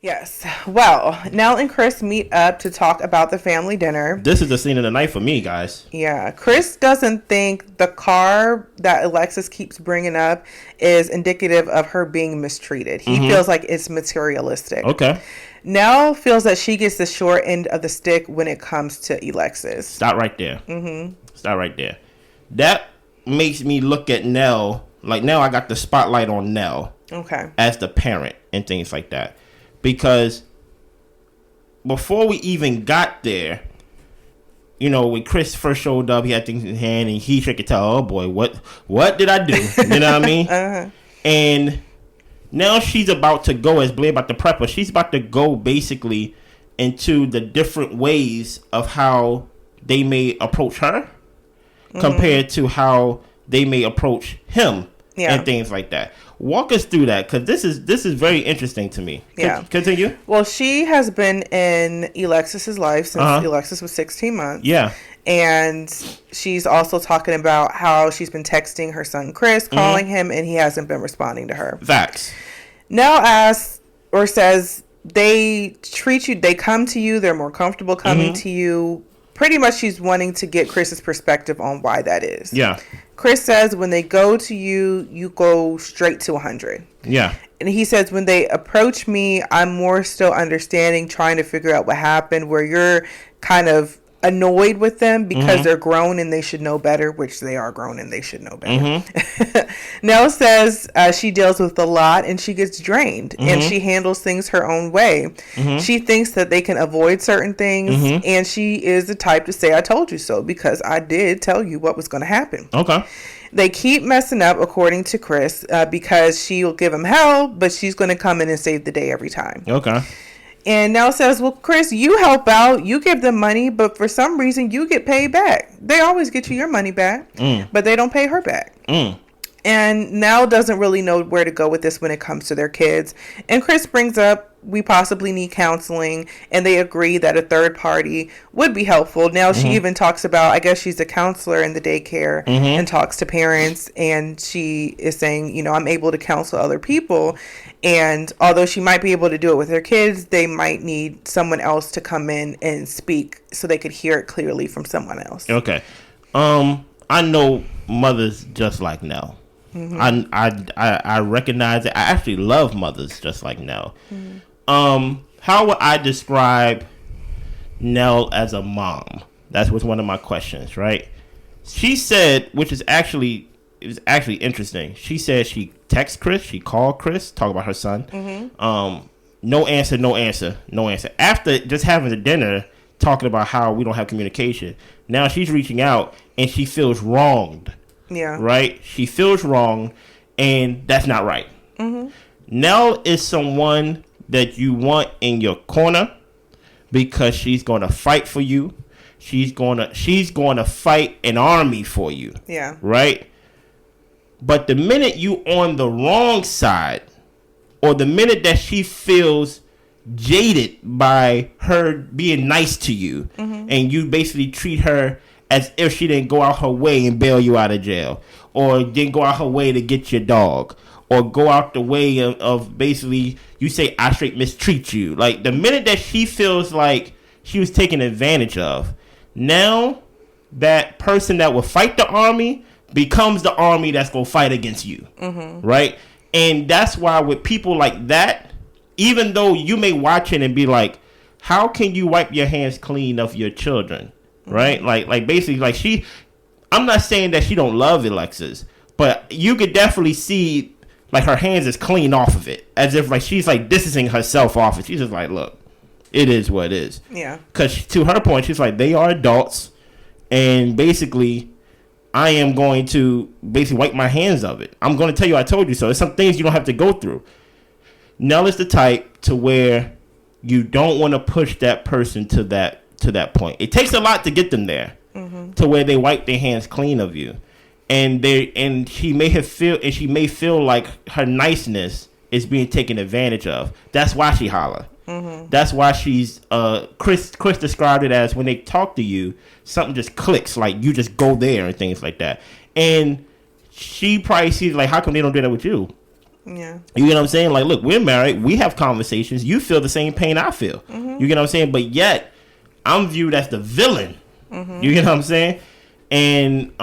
Yes. Well, Nell and Chris meet up to talk about the family dinner. This is the scene of the night for me, guys. Yeah. Chris doesn't think the car that Alexis keeps bringing up is indicative of her being mistreated. He feels like it's materialistic. Okay. Nell feels that she gets the short end of the stick when it comes to Alexis. Stop right there. Stop right there. That makes me look at Nell. Like, now I got the spotlight on Nell. Okay. As the parent and things like that. Because before we even got there, you know, when Chris first showed up, he had things in his hand, and he could tell, oh boy, what did I do? You know what I mean? And now she's about to go, as Blair about to prep her, she's about to go basically into the different ways of how they may approach her compared to how they may approach him and things like that. Walk us through that, because this is very interesting to me. Continue. Well, she has been in Alexis's life since Alexis was 16 months. Yeah. And she's also talking about how she's been texting her son Chris, calling him, and he hasn't been responding to her. Facts. Nell asks or says they treat you, they come to you, they're more comfortable coming to you. Pretty much she's wanting to get Chris's perspective on why that is. Yeah. Chris says when they go to you, you go straight to 100. Yeah. And he says when they approach me, I'm more still understanding, trying to figure out what happened, where you're kind of annoyed with them because they're grown and they should know better, which they are grown and they should know better. Nell says she deals with a lot and she gets drained and she handles things her own way. She thinks that they can avoid certain things and she is the type to say, I told you so, because I did tell you what was going to happen. Okay. They keep messing up, according to Chris, because she'll give him hell, but she's going to come in and save the day every time. Okay. And Nell says, well, Chris, you help out, you give them money, but for some reason you get paid back. They always get you your money back, but they don't pay her back. And Nell doesn't really know where to go with this when it comes to their kids. And Chris brings up, we possibly need counseling, and they agree that a third party would be helpful. Now she even talks about, I guess she's a counselor in the daycare and talks to parents, and she is saying, you know, I'm able to counsel other people. And although she might be able to do it with her kids, they might need someone else to come in and speak so they could hear it clearly from someone else. Okay. I know mothers just like Nell. I recognize it. I actually love mothers just like Nell. How would I describe Nell as a mom? That was one of my questions, right? She said, which is actually, it was actually interesting. She said she texted Chris, she called Chris, talk about her son. No answer. After just having the dinner, talking about how we don't have communication, now she's reaching out and she feels wronged. Yeah. Right? She feels wrong, and that's not right. Nell is someone that you want in your corner because she's going to fight for you. She's going to fight an army for you. Yeah. Right? But the minute you on the wrong side, or the minute that she feels jaded by her being nice to you, and you basically treat her as if she didn't go out her way and bail you out of jail, or didn't go out her way to get your dog, or go out the way of basically, you say, I straight mistreat you. Like, the minute that she feels like she was taken advantage of, now that person that will fight the army becomes the army that's going to fight against you. Right? And that's why with people like that, even though you may watch it and be like, how can you wipe your hands clean of your children? Right? Like basically, like I'm not saying that she don't love Alexis, but you could definitely see like her hands is clean off of it, as if like she's like distancing herself off it. She's just like, look, it is what it is. Yeah. Because to her point, she's like, they are adults, and basically, I am going to basically wipe my hands of it. I'm going to tell you I told you so. There's some things you don't have to go through. Nell is the type to where you don't want to push that person to that point. It takes a lot to get them there, to where they wipe their hands clean of you, and she may feel like her niceness is being taken advantage of. That's why she holler. That's why she's Chris described it as when they talk to you, something just clicks, like you just go there and things like that. And she probably sees like, how come they don't do that with you? Yeah. You get what I'm saying? Like, look, we're married. We have conversations. You feel the same pain I feel. Mm-hmm. You get what I'm saying? But yet, I'm viewed as the villain. Mm-hmm. You get what I'm saying? And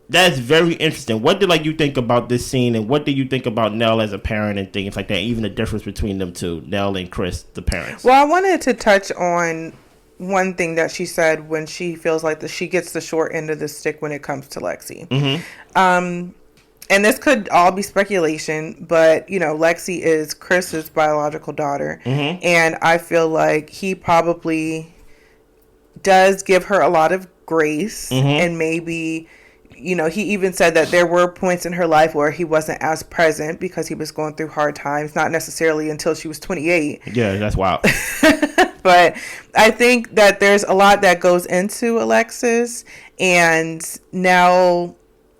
that's very interesting. What did you think about this scene, and what did you think about Nell as a parent and things like that? Even the difference between them two, Nell and Chris, the parents. Well, I wanted to touch on one thing that she said when she feels like she gets the short end of the stick when it comes to Lexi. Mm-hmm. And this could all be speculation, but, Lexi is Chris's biological daughter. Mm-hmm. And I feel like he probably does give her a lot of grace. Mm-hmm. And maybe, he even said that there were points in her life where he wasn't as present because he was going through hard times, not necessarily until she was 28. Yeah, that's wild. But I think that there's a lot that goes into Alexis, and now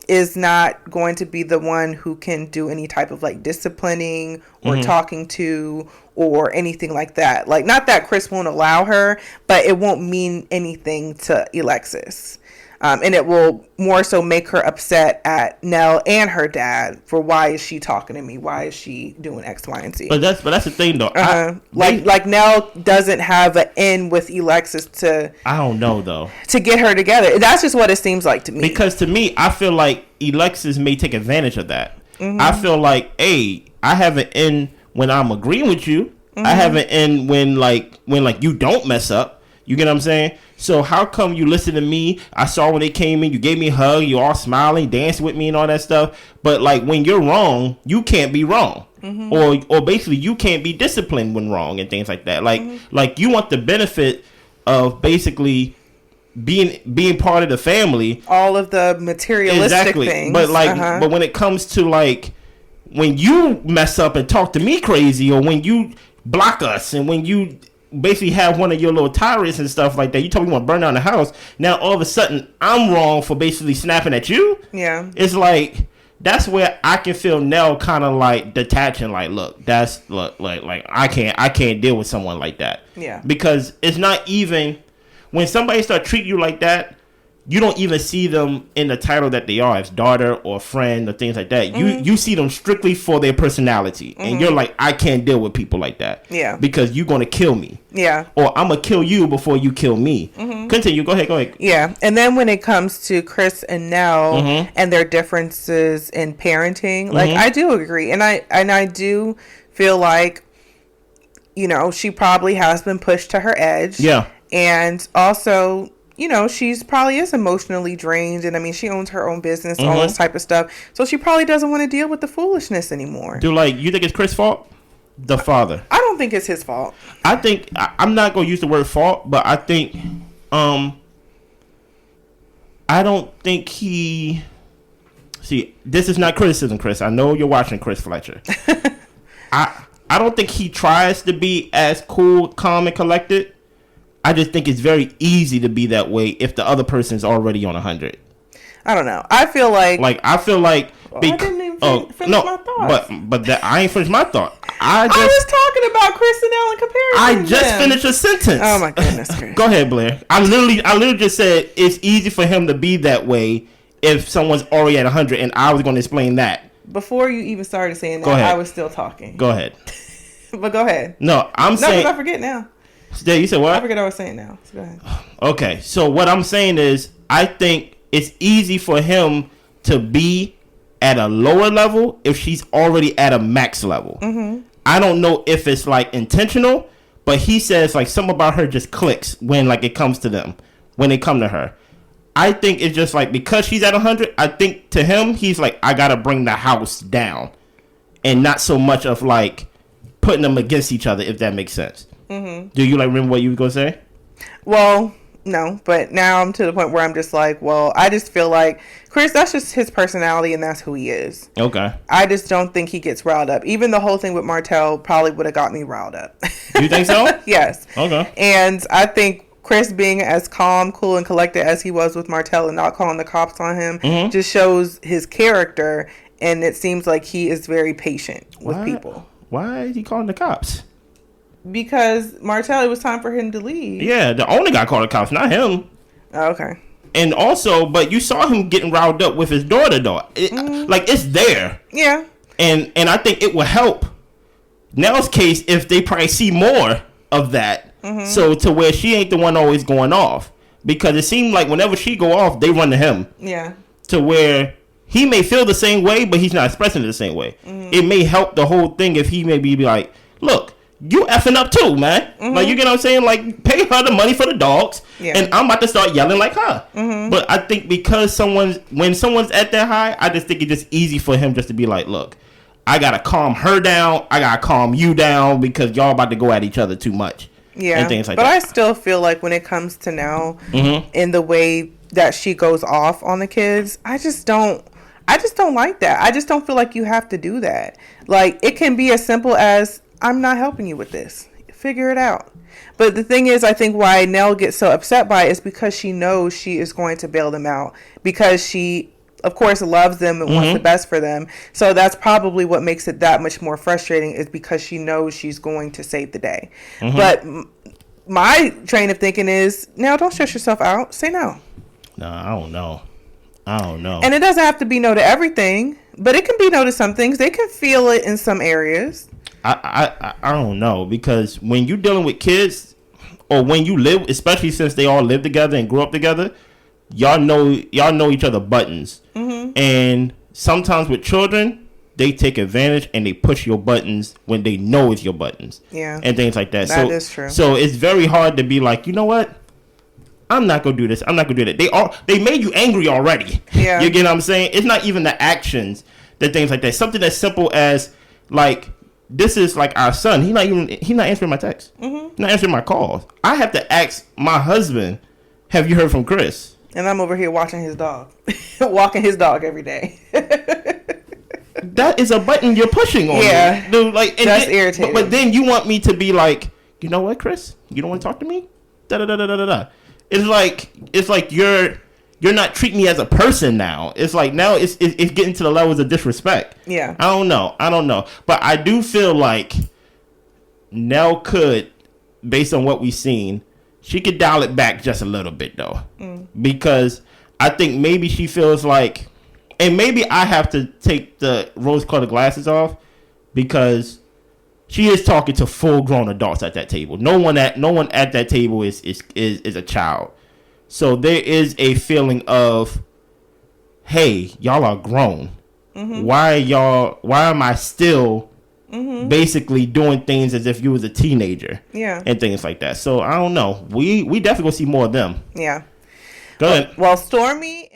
is not going to be the one who can do any type of disciplining or mm-hmm. talking to or anything like that. Not that Chris won't allow her, but it won't mean anything to Alexis. And it will more so make her upset at Nell and her dad for why is she talking to me? Why is she doing X, Y, and Z? But that's the thing though. Like Nell doesn't have an end with Alexis to. I don't know though. To get her together. That's just what it seems like to me. Because to me, I feel like Alexis may take advantage of that. Mm-hmm. I feel like, hey, I have an end when I'm agreeing with you. Mm-hmm. I have an end when you don't mess up. You get what I'm saying? So how come you listen to me? I saw when they came in, you gave me a hug, you all smiling, dancing with me and all that stuff. But when you're wrong, you can't be wrong. Mm-hmm. Or basically you can't be disciplined when wrong and things like that. Like you want the benefit of basically being part of the family. All of the materialistic things. But but when it comes to when you mess up and talk to me crazy, or when you block us, and when you basically have one of your little tirades and stuff like that, you told me you want to burn down the house. Now all of a sudden I'm wrong for basically snapping at you. Yeah, it's that's where I can feel Nell kind of detaching. Look, I can't deal with someone like that. Yeah, because it's not even when somebody start treating you like that. You don't even see them in the title that they are as daughter or friend or things like that. Mm-hmm. You see them strictly for their personality. Mm-hmm. And you're like, I can't deal with people like that. Yeah. Because you're going to kill me. Yeah. Or I'm going to kill you before you kill me. Mm-hmm. Continue. Go ahead. Yeah. And then when it comes to Chris and Nell mm-hmm. and their differences in parenting, mm-hmm. I do agree. And I do feel like, she probably has been pushed to her edge. Yeah. And also, she's probably is emotionally drained. And I mean, she owns her own business, mm-hmm. all this type of stuff. So she probably doesn't want to deal with the foolishness anymore. You think it's Chris' fault? The father. I don't think it's his fault. I think, I'm not going to use the word fault, but I think, I don't think he, see, this is not criticism, Chris. I know you're watching Chris Fletcher. I don't think he tries to be as cool, calm, and collected. I just think it's very easy to be that way if the other person's already on 100. I don't know. I feel like I didn't even finish my thoughts. But I ain't finished my thought. I was talking about Chris and Nell in comparison. I just finished a sentence. Oh my goodness, Chris. Go ahead, Blair. I literally just said it's easy for him to be that way if someone's already at 100, and I was going to explain that. Before you even started saying that, I was still talking. Go ahead. But go ahead. No, saying. No, I forget now. Yeah, you said what? I forget what I was saying now. So go ahead. Okay, so what I'm saying is I think it's easy for him to be at a lower level if she's already at a max level. Mm-hmm. I don't know if it's intentional, but he says something about her just clicks when it comes to them, when they come to her. I think it's just because she's at 100, I think to him, he's I got to bring the house down, and not so much of putting them against each other, if that makes sense. Mm-hmm. Do you remember what you were going to say? Well, no, but now I'm to the point where I'm just I just feel like Chris, that's just his personality and that's who he is. Okay. I just don't think he gets riled up. Even the whole thing with Martell probably would have got me riled up. You think so? Yes. Okay. And I think Chris being as calm, cool, and collected as he was with Martell and not calling the cops on him mm-hmm. just shows his character, and it seems like he is very patient with people. Why is he calling the cops? Because Martell, it was time for him to leave. Yeah, the owner got called the cops, not him. Oh, okay. And also, but you saw him getting riled up with his daughter, though. It's there. Yeah. And I think it will help Nell's case if they probably see more of that. So to where she ain't the one always going off. Because it seemed like whenever she go off, they run to him. Yeah. To where he may feel the same way, but he's not expressing it the same way. It may help the whole thing if he maybe be like, look, you effing up too, man. Like, you get what I'm saying? Like, pay her the money for the dogs, and I'm about to start yelling like her. But I think because when someone's at that high, I just think it's just easy for him just to be like, look, I gotta calm her down, I gotta calm you down because y'all about to go at each other too much. Yeah, and things like but that. I still feel like when it comes to now, in the way that she goes off on the kids, I just don't like that. I just don't feel like you have to do that. Like, it can be as simple as, I'm not helping you with this. Figure it out. But the thing is, I think why Nell gets so upset by it is because she knows she is going to bail them out. Because she, of course, loves them and wants the best for them. So that's probably what makes it that much more frustrating, is because she knows she's going to save the day. But my train of thinking is, now don't stress yourself out. Say no. No, I don't know. And it doesn't have to be no to everything, but it can be no to some things. They can feel it in some areas. I don't know, because when you're dealing with kids, or when you live, especially since they all live together and grew up together, y'all know each other buttons. And sometimes with children, they take advantage and they push your buttons when they know it's your buttons. Yeah. And things like that. That is true. So it's very hard to be like, you know what? I'm not gonna do this. I'm not gonna do that. They made you angry already. Yeah. You get what I'm saying? It's not even the actions, that things like that. Something as simple as, like, this is like our son. He's not answering my texts. He's not answering my calls. I have to ask my husband, have you heard from Chris? And I'm over here watching his dog. Walking his dog every day. That is a button you're pushing on me. Dude, like, that's irritating. But then you want me to be like, you know what, Chris? You don't want to talk to me? Da-da-da-da-da-da. It's like you're not treating me as a person now. It's like now it's getting to the levels of disrespect. Yeah. I don't know. But I do feel like Nell could, based on what we've seen, she could dial it back just a little bit though. Because I think maybe she feels like, and maybe I have to take the rose-colored glasses off, because she is talking to full-grown adults at that table. No one at that table is a child. So there is a feeling of, hey, y'all are grown. Why am I still basically doing things as if you was a teenager? Yeah. And things like that. So I don't know. We definitely gonna see more of them. Yeah. Go ahead. Well, Stormi